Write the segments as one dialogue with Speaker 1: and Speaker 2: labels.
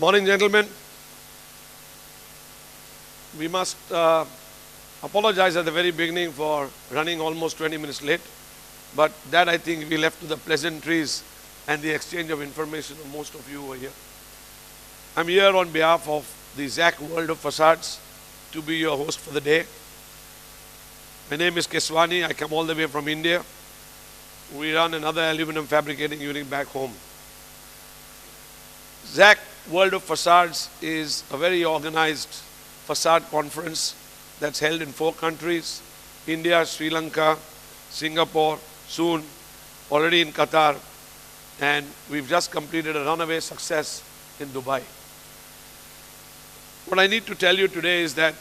Speaker 1: Morning, gentlemen. We must apologize at the very beginning for running almost 20 minutes late, but that I think we left to the pleasantries and the exchange of information of most of you over here. I'm here on behalf of the ZAC World of Facades to be your host for the day. My name is Keswani. I come all the way from India. We run another aluminum fabricating unit back home. ZAC World of Facades is a very organized facade conference that's held in 4 countries: India, Sri Lanka, Singapore, soon already in Qatar, and we've just completed a runaway success in Dubai. What I need to tell you today is that,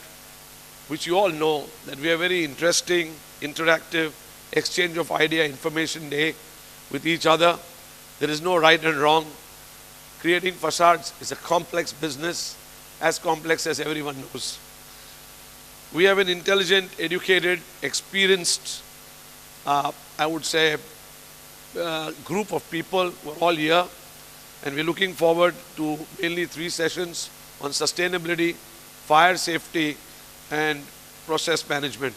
Speaker 1: which you all know, that we have a very interesting, interactive exchange of idea information day with each other. There is no right and wrong. Creating facades is a complex business, as complex as everyone knows. We have an intelligent, educated, experienced, I would say, group of people who are all here, and we're looking forward to mainly 3 sessions on sustainability, fire safety, and process management.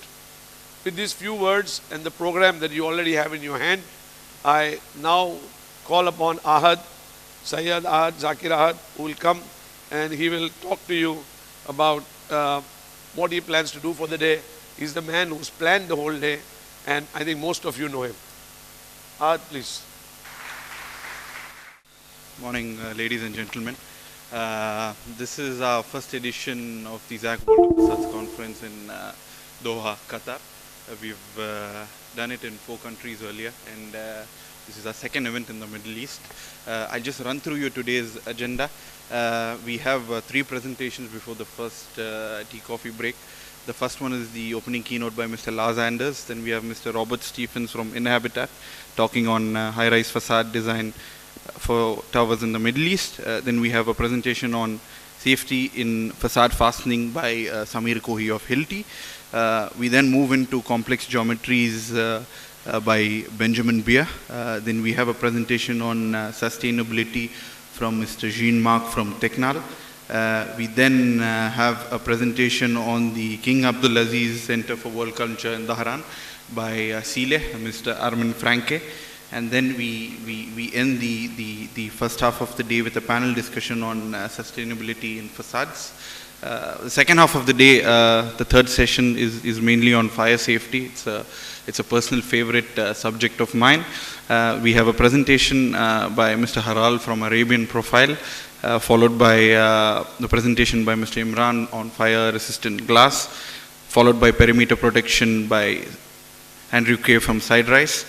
Speaker 1: With these few words and the program that you already have in your hand, I now call upon Ahad, Sayyid Ahad, Zakir Ahad, who will come and he will talk to you about what he plans to do for the day. He's the man who's planned the whole day, and I think most of you know him. Ahad, please.
Speaker 2: Morning, ladies and gentlemen. This is our first edition of the ZAC World of Facades Conference in Doha, Qatar. We've done it in 4 countries earlier, and this is our second event in the Middle East. I'll just run through you today's agenda. We have 3 presentations before the first tea-coffee break. The first one is the opening keynote by Mr. Lars Anders. Then we have Mr. Robert Stephens from Inhabitat talking on high-rise facade design for towers in the Middle East. Then we have a presentation on safety in facade fastening by Samir Kohi of Hilti. We then move into complex geometries by Benjamin Beer. Then we have a presentation on sustainability from Mr. Jean-Marc from Technal. We then have a presentation on the King Abdulaziz Center for World Culture in Dhahran by Sile, Mr. Armin Franke. And then we end the first half of the day with a panel discussion on sustainability in facades. The second half of the day, the third session is mainly on fire safety. It's a personal favorite subject of mine. We have a presentation by Mr. Haral from Arabian Profile, followed by the presentation by Mr. Imran on fire resistant glass, followed by perimeter protection by Andrew Kay from Siderise.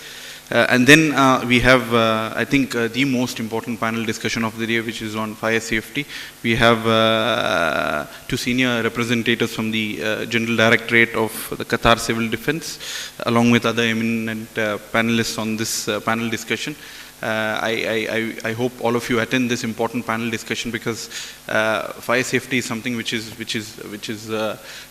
Speaker 2: And then we have, I think, the most important panel discussion of the day, which is on fire safety. We have 2 senior representatives from the General Directorate of the Qatar Civil Defense, along with other eminent panelists on this panel discussion. I hope all of you attend this important panel discussion, because fire safety is something which is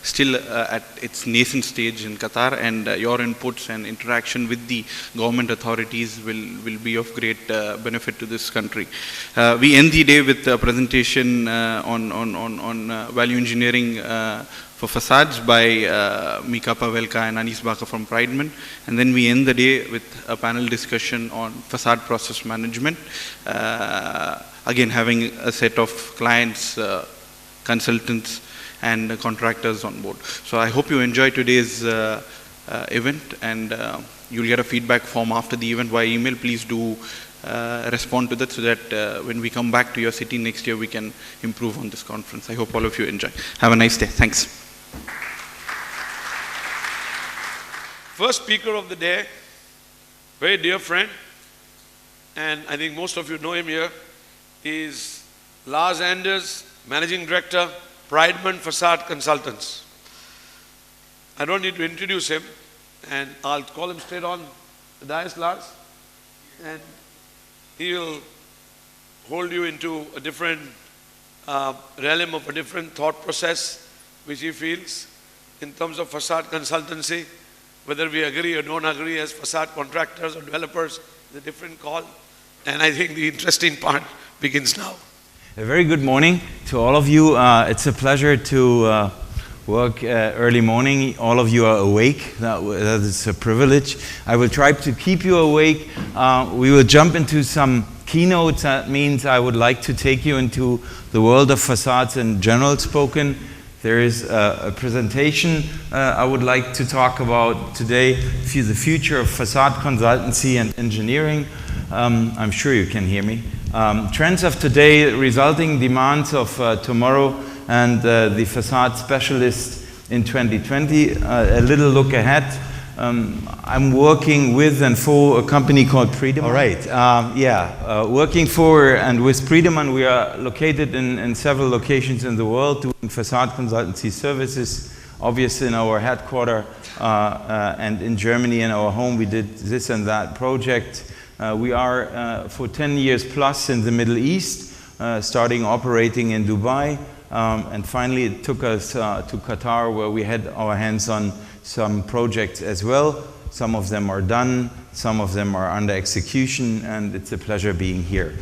Speaker 2: still at its nascent stage in Qatar, and your inputs and interaction with the government authorities will be of great benefit to this country. We end the day with a presentation on value engineering for facades by Mika Pavelka and Anis Baka from Prideman. And then we end the day with a panel discussion on facade process management, again having a set of clients, consultants and contractors on board. So I hope you enjoy today's event, and you'll get a feedback form after the event via email. Please do respond to that, so that when we come back to your city next year, we can improve on this conference. I hope all of you enjoy. Have a nice day. Thanks.
Speaker 1: First speaker of the day, very dear friend, and I think most of you know him here, is Lars Anders, Managing Director, Prideman Facade Consultants. I don't need to introduce him, and I'll call him straight on the dais, Lars, and he will hold you into a different realm of a different thought process, which he feels in terms of facade consultancy. Whether we agree or don't agree as facade contractors or developers is a different call. And I think the interesting part begins now.
Speaker 3: A very good morning to all of you. It's a pleasure to work early morning. All of you are awake. That is a privilege. I will try to keep you awake. We will jump into some keynotes. That means I would like to take you into the world of facades in general spoken. There is a presentation I would like to talk about today, the future of facade consultancy and engineering. I'm sure you can hear me. Trends of today, resulting demands of tomorrow, and the facade specialist in 2020. A little look ahead. I'm working with and for a company called Priedemann. All right, working for and with Priedemann, we are located in several locations in the world doing facade consultancy services. Obviously in our headquarters and in Germany in our home we did this and that project. We are for 10 years plus in the Middle East, starting operating in Dubai, and finally it took us to Qatar, where we had our hands on some projects as well. Some of them are done, some of them are under execution, and it's a pleasure being here.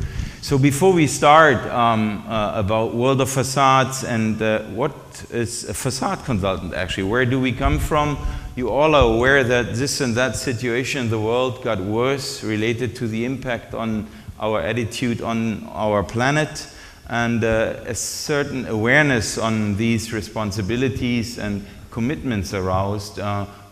Speaker 3: So before we start about world of facades and what is a facade consultant actually, where do we come from? You all are aware that this and that situation in the world got worse related to the impact on our attitude on our planet, and a certain awareness on these responsibilities and commitments aroused.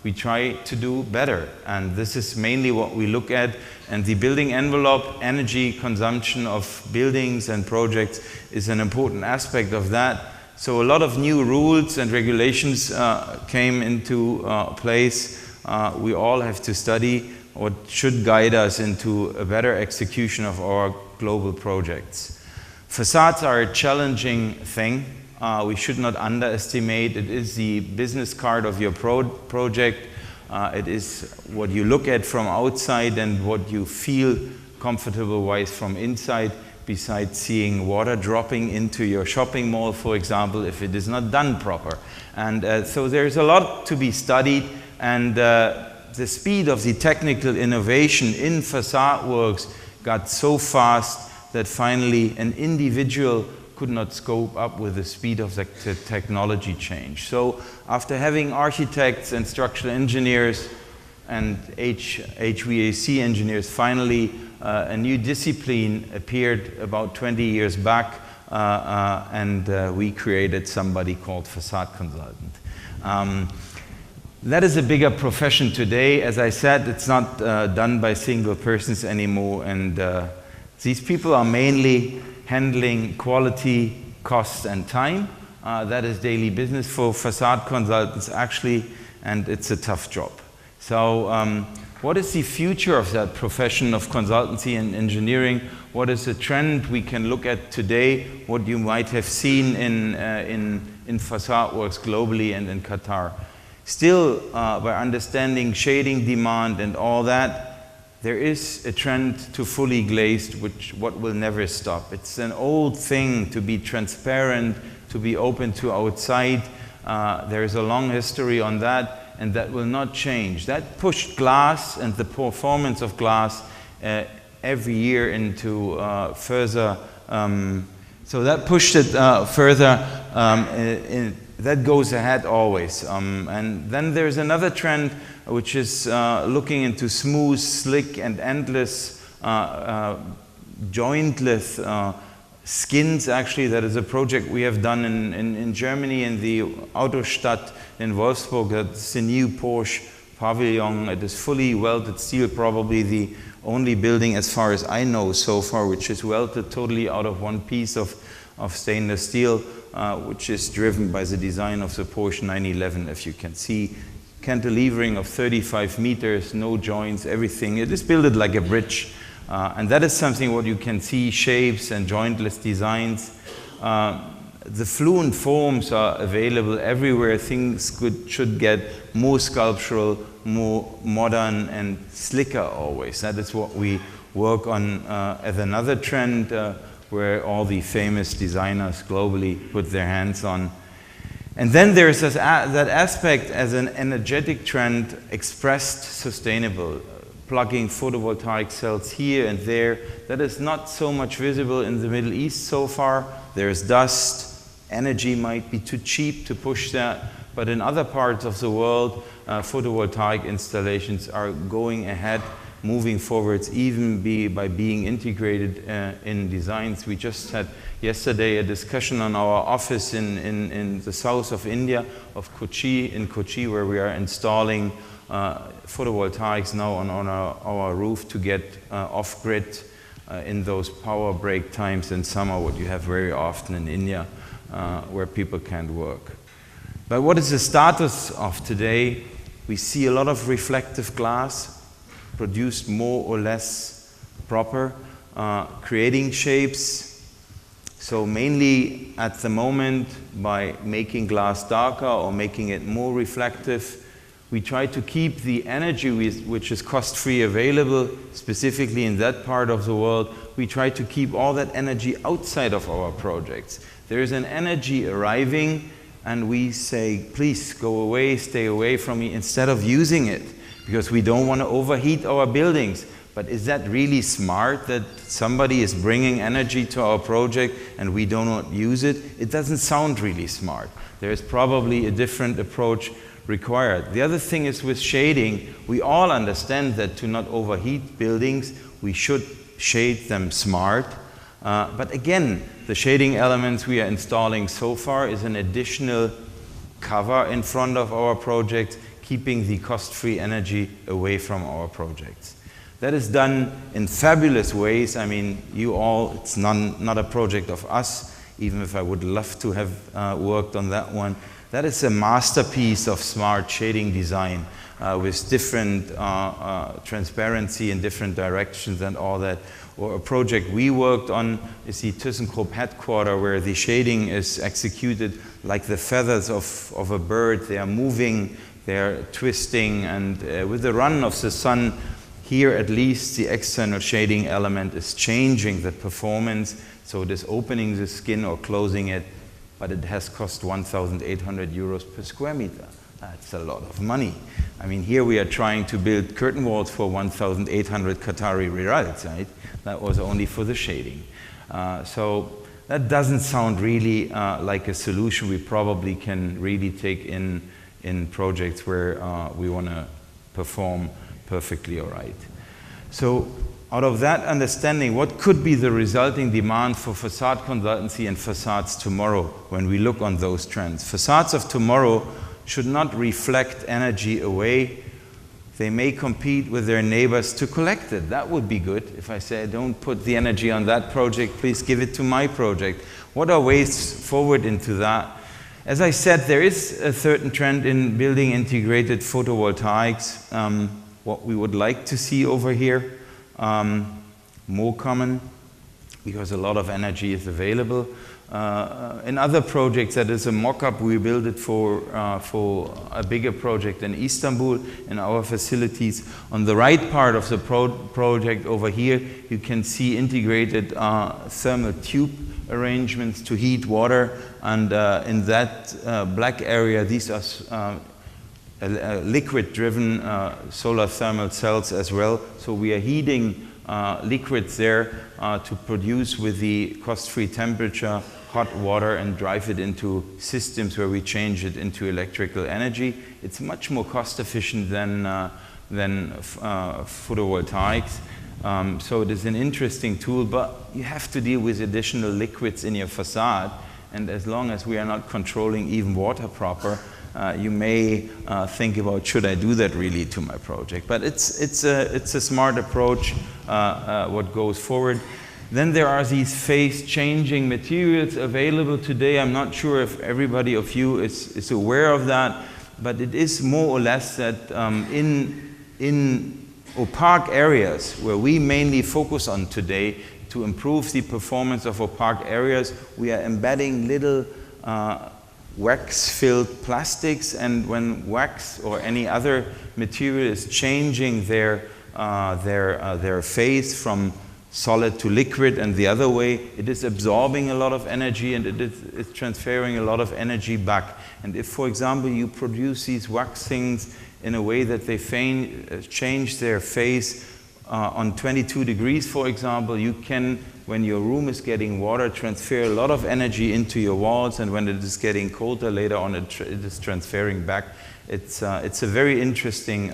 Speaker 3: We try to do better, and this is mainly what we look at. And the building envelope, energy consumption of buildings and projects is an important aspect of that. So a lot of new rules and regulations came into place. We all have to study what should guide us into a better execution of our global projects. Facades are a challenging thing. We should not underestimate. It is the business card of your project. It is what you look at from outside and what you feel comfortable-wise from inside, besides seeing water dropping into your shopping mall, for example, if it is not done proper. And so there's a lot to be studied, and the speed of the technical innovation in facade works got so fast that finally an individual could not scope up with the speed of the technology change. So after having architects and structural engineers and HVAC engineers, finally a new discipline appeared about 20 years back, and we created somebody called facade consultant. That is a bigger profession today. As I said, it's not done by single persons anymore, and these people are mainly handling quality, cost, and time. That is daily business for facade consultants actually, and it's a tough job. So what is the future of that profession of consultancy and engineering? What is the trend we can look at today? What you might have seen in facade works globally and in Qatar. Still, by understanding shading demand and all that, there is a trend to fully glazed, what will never stop. It's an old thing to be transparent, to be open to outside. There is a long history on that, and that will not change. That pushed glass and the performance of glass every year into further, so that pushed it further. That goes ahead always. And then there's another trend which is looking into smooth, slick, and endless, jointless skins. Actually, that is a project we have done in Germany, in the Autostadt in Wolfsburg. That's the new Porsche pavilion. It is fully welded steel, probably the only building, as far as I know so far, which is welded totally out of one piece of stainless steel, which is driven by the design of the Porsche 911, if you can see. Cantilevering of 35 meters, no joints, everything. It is built like a bridge. And that is something what you can see, shapes and jointless designs. The fluent forms are available everywhere. Things should get more sculptural, more modern and slicker always. That is what we work on as another trend where all the famous designers globally put their hands on. And then there's that aspect as an energetic trend, expressed sustainable. plugging photovoltaic cells here and there. That is not so much visible in the Middle East so far. There's dust. Energy might be too cheap to push that. But in other parts of the world, photovoltaic installations are going ahead, moving forwards, even by being integrated in designs. We just had yesterday a discussion on our office in the south of India, of Kochi, in Kochi, where we are installing photovoltaics now on our roof to get off-grid in those power break times in summer, what you have very often in India, where people can't work. But what is the status of today? We see a lot of reflective glass produced more or less proper, creating shapes. So mainly at the moment, by making glass darker or making it more reflective, we try to keep the energy which is cost-free available, specifically in that part of the world. We try to keep all that energy outside of our projects. There is an energy arriving, and we say, please go away, stay away from me, instead of using it, because we don't want to overheat our buildings. But is that really smart that somebody is bringing energy to our project and we do not use it? It doesn't sound really smart. There is probably a different approach required. The other thing is with shading, we all understand that to not overheat buildings, we should shade them smart. But again, the shading elements we are installing so far is an additional cover in front of our projects, keeping the cost-free energy away from our projects. That is done in fabulous ways. I mean, you all, it's not a project of us, even if I would love to have worked on that one. That is a masterpiece of smart shading design with different transparency in different directions and all that. Or a project we worked on is the ThyssenKrupp headquarters, where the shading is executed like the feathers of a bird. They are moving, they are twisting, and with the run of the sun, here at least the external shading element is changing the performance, so it is opening the skin or closing it, but it has cost 1,800 euros per square meter. That's a lot of money. I mean, here we are trying to build curtain walls for 1,800 Qatari riyals, right? That was only for the shading. So that doesn't sound really like a solution we probably can really take in projects where we want to perform perfectly all right. So out of that understanding, what could be the resulting demand for facade consultancy and facades tomorrow when we look on those trends? Facades of tomorrow should not reflect energy away. They may compete with their neighbors to collect it. That would be good. If I say, don't put the energy on that project, please give it to my project. What are ways forward into that? As I said, there is a certain trend in building integrated photovoltaics. What we would like to see over here, more common, because a lot of energy is available. In other projects, that is a mock-up, we build it for a bigger project in Istanbul in our facilities. On the right part of the project over here, you can see integrated thermal tube arrangements to heat water, and in that black area, these are liquid-driven solar thermal cells as well. So we are heating liquids there to produce with the cost-free temperature hot water and drive it into systems where we change it into electrical energy. It's much more cost-efficient than photovoltaics. So it is an interesting tool, but you have to deal with additional liquids in your facade. And as long as we are not controlling even water proper, you may think about, should I do that really to my project? But it's a smart approach, what goes forward. Then there are these phase-changing materials available today. I'm not sure if everybody of you is aware of that, but it is more or less that in opaque areas where we mainly focus on today to improve the performance of opaque areas, we are embedding little wax-filled plastics, and when wax or any other material is changing their phase from solid to liquid and the other way, it is absorbing a lot of energy and it's transferring a lot of energy back. And if, for example, you produce these wax things in a way that they change their phase on 22 degrees, for example, you can, when your room is getting water, transfer a lot of energy into your walls, and when it is getting colder later on, it is transferring back. It's a very interesting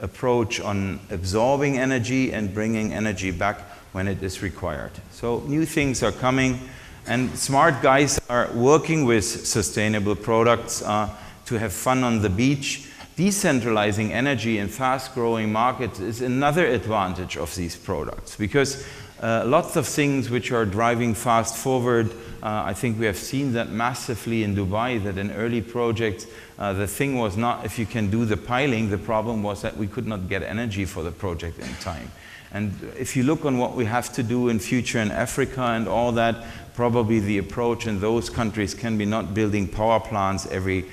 Speaker 3: approach on absorbing energy and bringing energy back when it is required. So new things are coming, and smart guys are working with sustainable products to have fun on the beach. Decentralizing energy in fast-growing markets is another advantage of these products, because lots of things which are driving fast forward, I think we have seen that massively in Dubai, that in early projects, the thing was not if you can do the piling, the problem was that we could not get energy for the project in time. And if you look on what we have to do in future in Africa and all that, probably the approach in those countries can be not building power plants every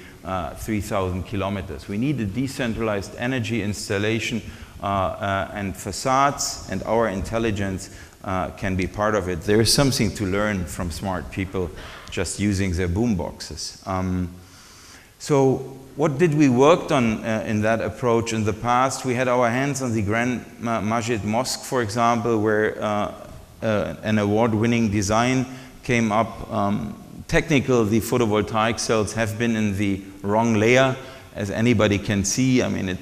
Speaker 3: 3,000 kilometers. We need a decentralized energy installation and facades, and our intelligence can be part of it. There is something to learn from smart people just using their boom boxes. So what did we work on in that approach in the past? We had our hands on the Grand Masjid Mosque, for example, where an award-winning design came up. Technical, the photovoltaic cells have been in the wrong layer, as anybody can see. I mean, it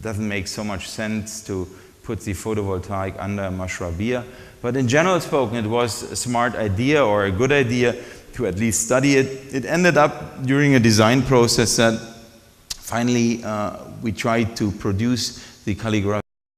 Speaker 3: doesn't make so much sense to put the photovoltaic under Mashrabiyah. But in general spoken, it was a smart idea or a good idea to at least study it. It ended up during a design process that finally we tried to produce the calligraphy